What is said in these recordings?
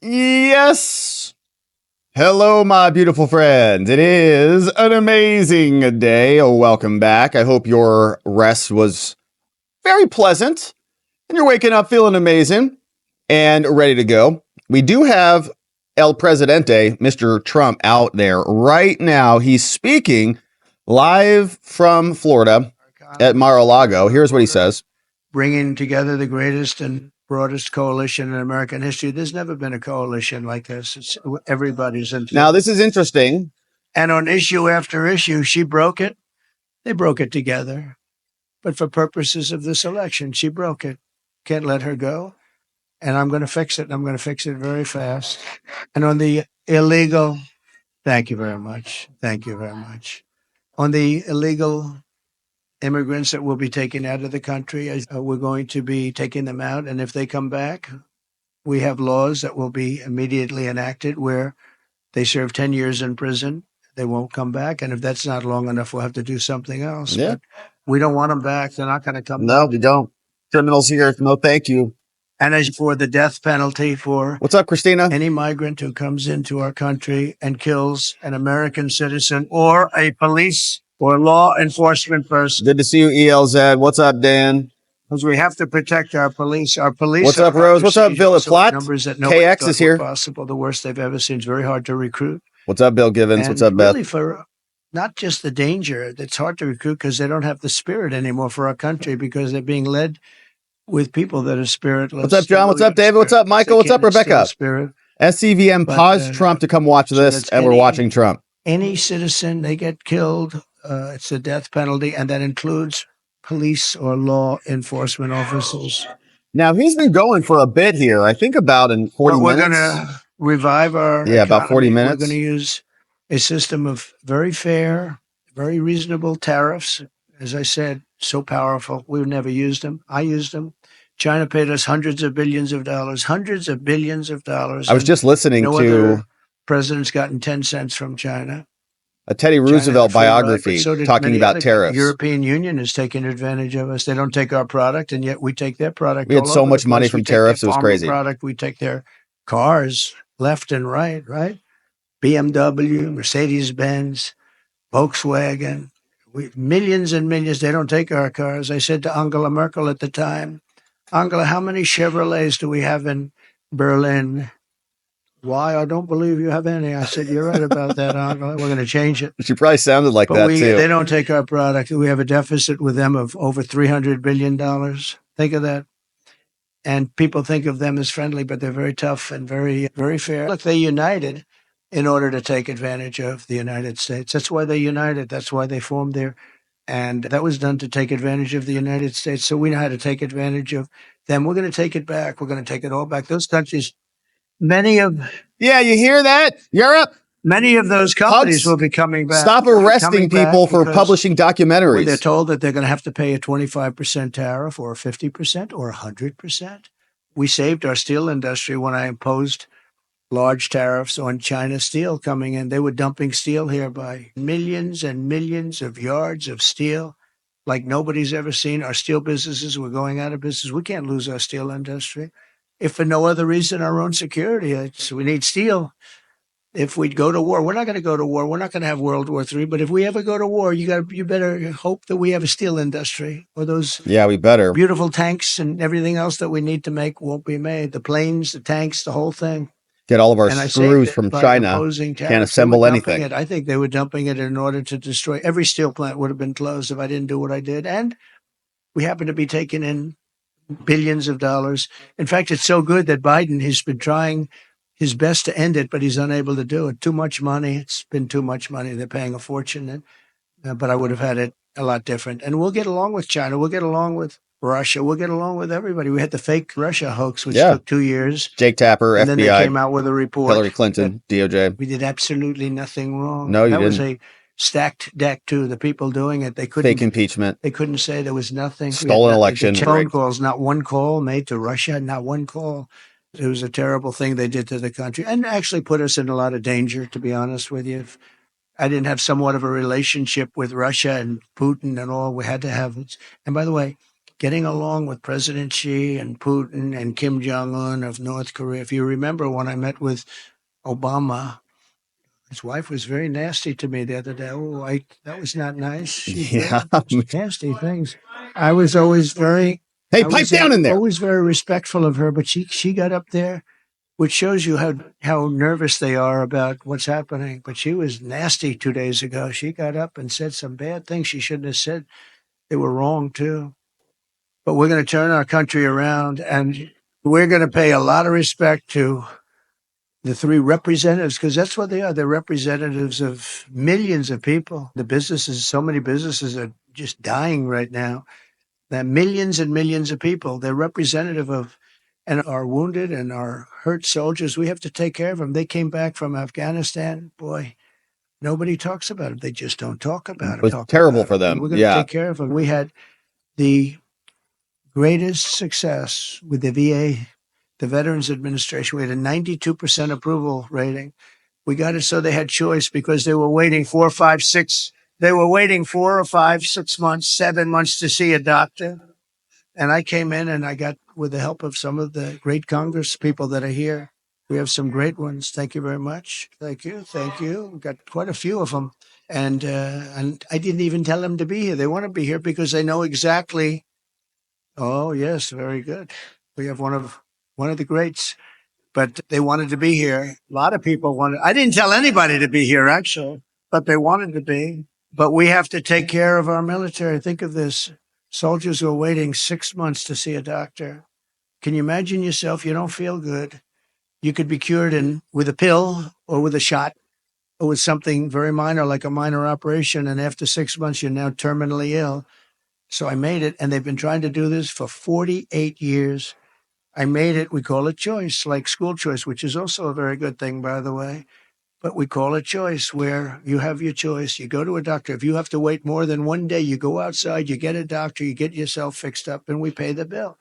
Yes. Hello, my beautiful friends. It is an amazing day. Welcome back. I hope your rest was very pleasant and you're waking up feeling amazing and ready to go. We do have El Presidente, Mr. Trump, out there right now. He's speaking live from Florida at Mar-a-Lago. Here's what he says. Bringing together the greatest and broadest coalition in American history. There's never been a coalition like this. Everybody's in. Now, this is interesting. And on issue after issue, she broke it. They broke it together. But for purposes of this election, she broke it. Can't let her go. And I'm going to fix it. And I'm going to fix it very fast. And on the illegal, thank you very much. Thank you very much. On the illegal immigrants that will be taken out of the country, we're going to be taking them out. And if they come back, we have laws that will be immediately enacted where they serve 10 years in prison. They won't come back. And if that's not long enough, we'll have to do something else. Yeah. But we don't want them back. They're not going to come back. No, we don't. Criminals here. No, thank you. And as for the death penalty for What's up, Christina? any migrant who comes into our country and kills an American citizen or a police or law enforcement person. Good to see you, ELZ. What's up, Dan? Because we have to protect our police. Our police. What's up, Rose? What's up, Bill? Plot. Numbers that KX is here. Possible. The worst they've ever seen. It's very hard to recruit. What's up, Bill Givens? And what's up, Beth? Really, for not just the danger, it's hard to recruit because they don't have the spirit anymore for our country because they're being led with people that are spiritless. What's up, John? What's up, David? What's up, Michael? What's up, Rebecca? SCVM paused Trump to come watch this, and we're watching Trump. Any citizen, they get killed. It's a death penalty, and that includes police or law enforcement officers. Now, he's been going for a bit here. I think about in 40 minutes. We're going to revive our economy. About 40 minutes. We're going to use a system of very fair, very reasonable tariffs. As I said, so powerful. We've never used them. I used them. China paid us hundreds of billions of dollars. I was just listening to other president's gotten 10 cents from China. A Teddy Roosevelt biography talking about tariffs. The European Union is taking advantage of us. They don't take our product, and yet we take their product. We had so much money from tariffs. It was crazy. We take their cars left and right? BMW, Mercedes-Benz, Volkswagen. Millions and millions. They don't take our cars. I said to Angela Merkel at the time, Angela, how many Chevrolets do we have in Berlin? Why? I don't believe you have any. I said, you're right about that, Angela. We're going to change it. She probably sounded like that, too. They don't take our product. We have a deficit with them of over $300 billion. Think of that. And people think of them as friendly, but they're very tough and very, very fair. Look, they united in order to take advantage of the United States. That's why they united. That's why they formed there. And that was done to take advantage of the United States. So we know how to take advantage of them. We're going to take it back. We're going to take it all back. Those countries, Yeah, you hear that? Europe? Many of those companies will be coming back. Stop arresting people for publishing documentaries. They're told that they're going to have to pay a 25% tariff or 50% or 100%. We saved our steel industry when I imposed large tariffs on China steel coming in. They were dumping steel here by millions and millions of yards of steel like nobody's ever seen. Our steel businesses were going out of business. We can't lose our steel industry. If for no other reason, our own security. We need steel. If we go to war, we're not going to go to war. We're not going to have World War III. But if we ever go to war, you better hope that we have a steel industry, or those we better beautiful tanks and everything else that we need to make won't be made. The planes, the tanks, the whole thing. Get all of our screws from China. Can't assemble anything. I think they were dumping it in order to destroy. Every steel plant would have been closed if I didn't do what I did. And we happen to be taking in billions of dollars. In fact, it's so good that Biden has been trying his best to end it, but he's unable to do it. Too much money. It's been too much money. They're paying a fortune. But I would have had it a lot different. And we'll get along with China. We'll get along with Russia. We'll get along with everybody. We had the fake Russia hoax, which took 2 years. Jake Tapper, and FBI. And then they came out with a report. Hillary Clinton, DOJ. We did absolutely nothing wrong. No, you didn't. That was a stacked deck, too. The people doing it, they couldn't. Fake impeachment. They couldn't say there was nothing. Stolen election. Phone calls, not one call made to Russia, not one call. It was a terrible thing they did to the country and actually put us in a lot of danger, to be honest with you. If I didn't have somewhat of a relationship with Russia and Putin and all, we had to have it. And by the way, getting along with President Xi and Putin and Kim Jong-un of North Korea. If you remember when I met with Obama, his wife was very nasty to me the other day. Oh, that was not nice. She Yeah. nasty things. I was always very, Hey, I pipe was down in there. always very respectful of her, but she got up there, which shows you how nervous they are about what's happening. But she was nasty 2 days ago. She got up and said some bad things she shouldn't have said. They were wrong too. But we're going to turn our country around, and we're going to pay a lot of respect to the three representatives, because that's what they are. They're representatives of millions of people. The businesses, so many businesses are just dying right now. That millions and millions of people, they're representative of, and our wounded and our hurt soldiers. We have to take care of them. They came back from Afghanistan. Boy, nobody talks about it. They just don't talk about It was it. terrible for And them. we're going to Yeah. take care of them. We had the greatest success with the VA, the Veterans Administration. We had a 92% approval rating. We got it so they had choice, because they were waiting 4, 5, 6. They were waiting 4 or 5, 6 months, 7 months to see a doctor. And I came in and I got, with the help of some of the great Congress people that are here, we have some great ones. Thank you very much. Thank you. Thank you. We've got quite a few of them. And I didn't even tell them to be here. They want to be here because they know exactly. Oh, yes, very good. We have one of the greats, but they wanted to be here. A lot of people wanted. I didn't tell anybody to be here, actually, but they wanted to be. But we have to take care of our military. Think of this. Soldiers who are waiting 6 months to see a doctor. Can you imagine yourself? You don't feel good. You could be cured with a pill or with a shot or with something very minor, like a minor operation. And after 6 months, you're now terminally ill. So I made it, and they've been trying to do this for 48 years. I made it. We call it choice, like school choice, which is also a very good thing, by the way. But we call it choice, where you have your choice. You go to a doctor. If you have to wait more than one day, you go outside, you get a doctor, you get yourself fixed up, and we pay the bill.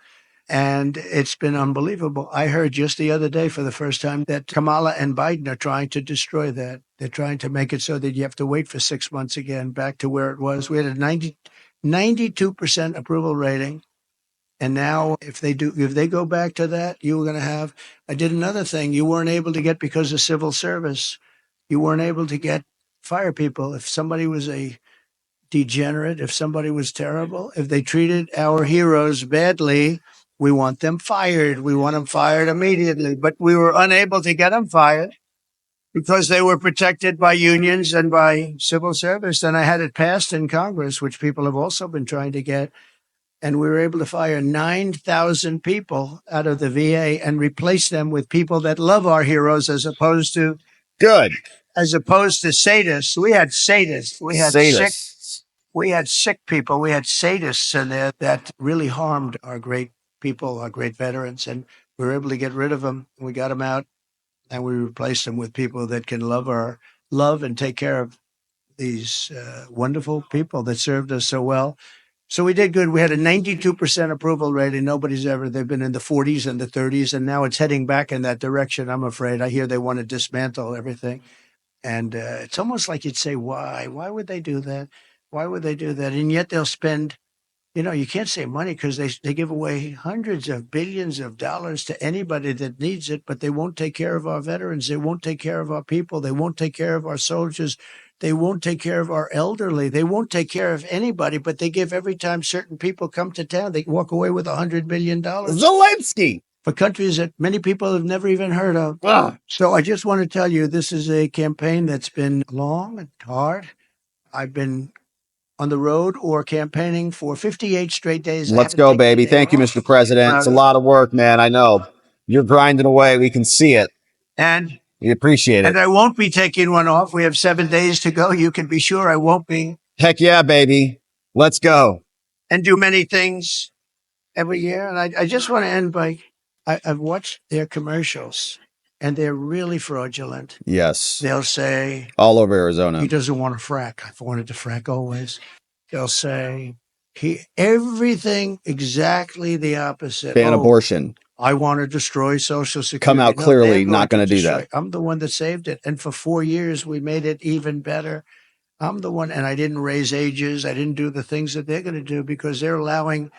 And it's been unbelievable. I heard just the other day for the first time that Kamala and Biden are trying to destroy that. They're trying to make it so that you have to wait for 6 months again, back to where it was. We had a 92% approval rating. And now if they go back to that, you're going to have, I did another thing you weren't able to get because of civil service. You weren't able to get fire people. If somebody was a degenerate, if somebody was terrible, if they treated our heroes badly, we want them fired. We want them fired immediately. But we were unable to get them fired because they were protected by unions and by civil service. And I had it passed in Congress, which people have also been trying to get. And we were able to fire 9,000 people out of the VA and replace them with people that love our heroes, as opposed to sadists. We had sadists. We had Sadists. we had sick people. We had sadists in there that really harmed our great people, our great veterans, and we were able to get rid of them. We got them out, and we replaced them with people that can love and take care of these wonderful people that served us so well. So we did good. We had a 92% approval rating. They've been in the 40s and the 30s, and now it's heading back in that direction, I'm afraid. I hear they want to dismantle everything. And it's almost like you'd say, why? Why would they do that? Why would they do that? And yet they'll spend, you can't say money, because they give away hundreds of billions of dollars to anybody that needs it, but they won't take care of our veterans. They won't take care of our people. They won't take care of our soldiers. They won't take care of our elderly. They won't take care of anybody, but they give every time certain people come to town, they walk away with $100 billion. Zelensky. For countries that many people have never even heard of. So I just want to tell you, this is a campaign that's been long and hard. I've been on the road or campaigning for 58 straight days. Let's go, baby. Thank you, Mr. President. It's a lot of work, man. I know. You're grinding away. We can see it. And we appreciate it. And I won't be taking one off. We have 7 days to go. You can be sure I won't be. Heck yeah, baby. Let's go. And do many things every year. And I just want to end by, I've watched their commercials, and they're really fraudulent. Yes. They'll say, all over Arizona, he doesn't want to frack. I've wanted to frack always. They'll say, everything exactly the opposite. Ban abortion. I want to destroy Social Security. Come out clearly not going to do that. I'm the one that saved it. And for 4 years, we made it even better. I'm the one, and I didn't raise ages. I didn't do the things that they're going to do, because they're allowing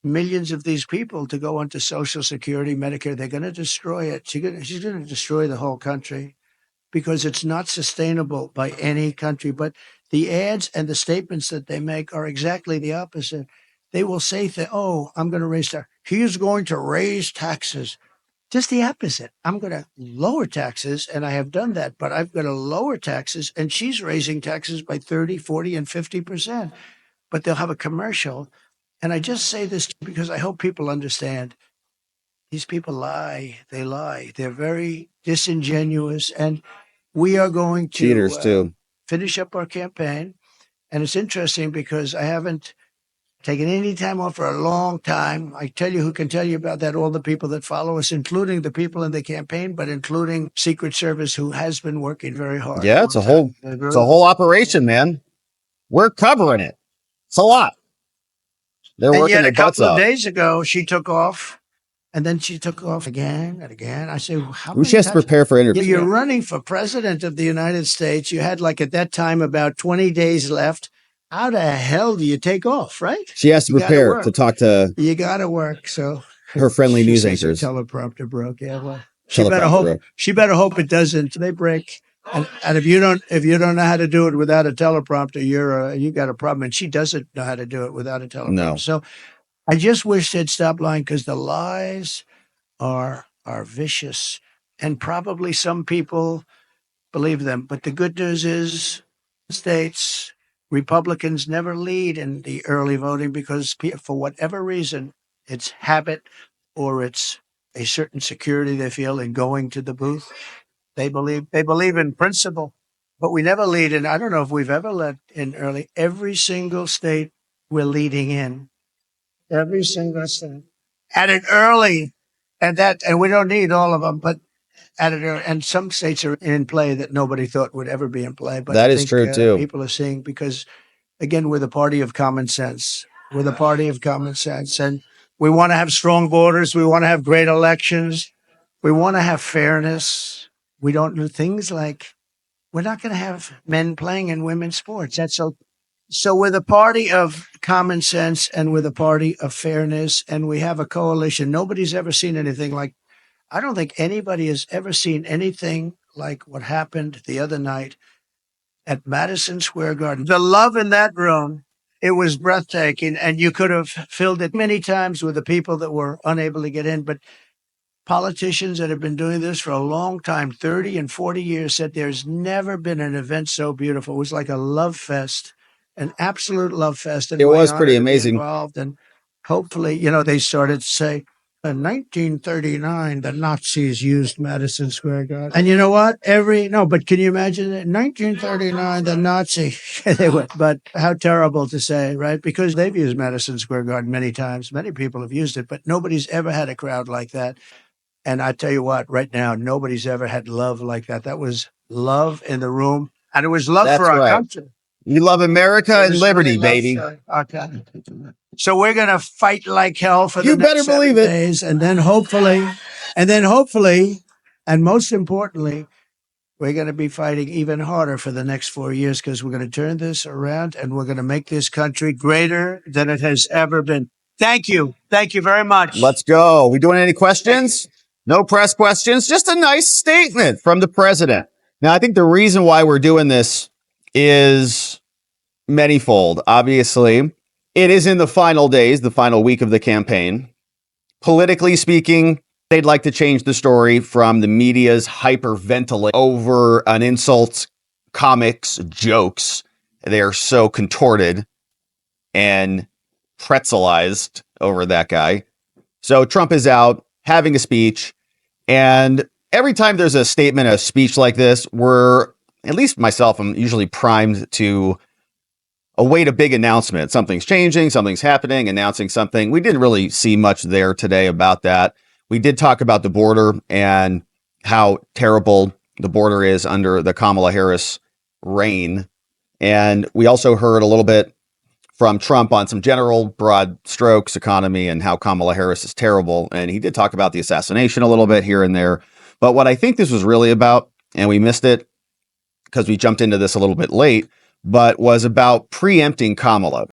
millions of these people to go onto Social Security, Medicare. They're going to destroy it. She's going to destroy the whole country because it's not sustainable by any country. But the ads and the statements that they make are exactly the opposite. They will say, "Oh, I'm going to raise taxes. He's going to raise taxes." Just the opposite. I'm going to lower taxes, and I have done that, but I've got to lower taxes, and she's raising taxes by 30, 40, and 50%. But they'll have a commercial. And I just say this because I hope people understand. These people lie. They lie. They're very disingenuous. And we are going to Cheaters too. finish up our campaign. And it's interesting because I haven't taken any time off for a long time. I tell you who can tell you about that, all the people that follow us, including the people in the campaign, but including Secret Service, who has been working very hard. Yeah, it's a whole operation, man. We're covering it. It's a lot. They're And working yet their a couple butts of off. days ago, she took off. And then she took off again and again. I say, well, how many She has to times? prepare for interviews. You're running for president of the United States. You had, like, at that time, about 20 days left. How the hell do you take off, right? She has to You gotta prepare work. to talk to You got to work. So her friendly she news says her anchors. teleprompter broke. Yeah, well, she better Teleprompter hope. broke. She better hope it doesn't. They break. And if you don't know how to do it without a teleprompter, you got a problem. And she doesn't know how to do it without a teleprompter. No. So I just wish they'd stop lying, because the lies are vicious, and probably some people believe them. But the good news is, states, Republicans never lead in the early voting because, for whatever reason, it's habit or it's a certain security they feel in going to the booth. They believe in principle, but we never lead in. I don't know if we've ever led in early. Every single state we're leading in. Every single state at an early. And we don't need all of them, but at it, and some states are in play that nobody thought would ever be in play. But That I is think true too. people are seeing, because, again, we're the party of common sense. We're the party of common sense, and we want to have strong borders. We want to have great elections. We want to have fairness. We don't do things like, we're not going to have men playing in women's sports. That's so. So we're the party of common sense, and we're the party of fairness, and we have a coalition. Nobody's ever seen anything like. I don't think anybody has ever seen anything like what happened the other night at Madison Square Garden. The love in that room, it was breathtaking, and you could have filled it many times with the people that were unable to get in. But politicians that have been doing this for a long time, 30 and 40 years, said there's never been an event so beautiful. It was like a love fest, an absolute love fest. And It my was honor pretty to be amazing. involved. And hopefully, they started to say, in 1939, the Nazis used Madison Square Garden. And you know what? But can you imagine it? 1939, the Nazi, they went. But how terrible to say, right? Because they've used Madison Square Garden many times. Many people have used it, but nobody's ever had a crowd like that. And I tell you what, right now, nobody's ever had love like that. That was love in the room. And it was love That's for our right. country. You love America and liberty, baby. Okay. So we're going to fight like hell for You the next better 7 believe it. days. And then hopefully, and most importantly, we're going to be fighting even harder for the next 4 years, because we're going to turn this around and we're going to make this country greater than it has ever been. Thank you. Thank you very much. Let's go. We doing any questions? No press questions. Just a nice statement from the president. Now, I think the reason why we're doing this is manyfold. Obviously, it is in the final days, the final week of the campaign. Politically speaking, they'd like to change the story from the media's hyperventilate over an insult, comics, jokes. They are so contorted and pretzelized over that guy. So Trump is out having a speech, and every time there's a statement, a speech like this, at least myself, I'm usually primed to await a big announcement. Something's changing, something's happening, announcing something. We didn't really see much there today about that. We did talk about the border and how terrible the border is under the Kamala Harris reign. And we also heard a little bit from Trump on some general broad strokes, economy, and how Kamala Harris is terrible. And he did talk about the assassination a little bit here and there. But what I think this was really about, and we missed it because we jumped into this a little bit late, but was about preempting Kamala.